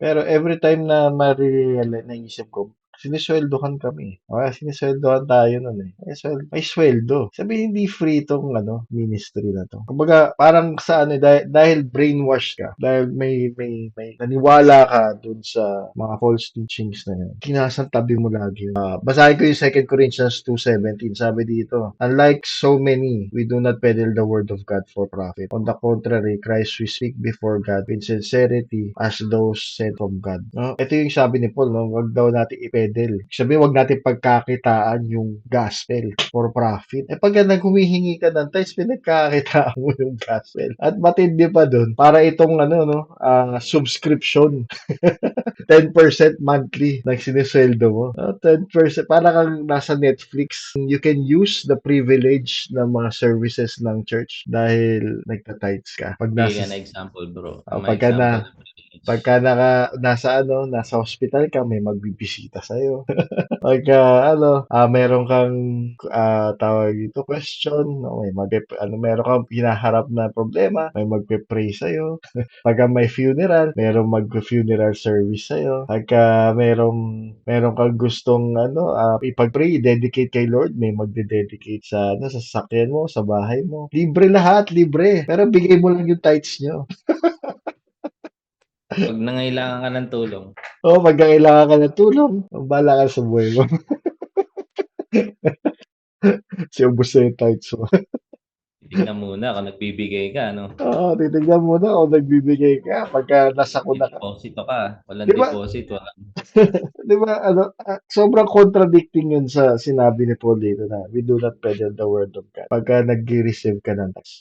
Pero every time na naisip ko, sinisweldohan kami. Sinisweldohan tayo nun eh. May sweldo. Sabi hindi free itong ministry na to. Kumbaga, parang sa dahil brainwash ka, dahil may naniwala ka dun sa mga false teachings na yun, kinasantabi mo lagi. Basahin ko yung 2 Corinthians 2:17. Sabi dito, unlike so many, we do not peddle the word of God for profit. On the contrary, Christ we speak before God with sincerity as those sent from God. No? Ito yung sabi ni Paul, no? Wag daw natin ipedel. Sabi, wag natin pagkakitaan yung gospel for profit. Pag naghumihingi ka ng tithes, pinagkakitaan mo yung gospel. At matindi pa dun, para itong subscription. 10% monthly na sinisweldo mo. 10%. Para kang nasa Netflix. You can use the privilege ng mga services ng church dahil nagta-tithes ka. Bigay ka na example, bro. Tama Pagka example na ng privilege. nasa hospital ka, may magbibisita sa'yo. Pagka, meron kang, tawag dito, question, no, meron kang hinaharap na problema, may magpe-pray sa'yo. Pagka may funeral, merong mag-funeral service sa'yo. Pagka meron kang gustong, ipag-pray, dedicate kay Lord, may magde-dedicate sa sasakyan mo, sa bahay mo. Libre lahat, libre. Pero bigay mo lang yung tithes nyo. Pag nangailangan ka ng tulong, Oo, pagka kailangan ka ng tulong, bahala ka sa buhay mo. Kasi ubos na yung tithes mo. titignan muna kung nagbibigay ka, no? Oo, titignan mo na kung nagbibigay ka pagka May nasakuna ka. deposito ka. Walang Di ba? deposit, walang Di ba, sobrang contradicting yun sa sinabi ni Paul dito na we do not peddle the word of God pagka nag-receive ka ng tithes.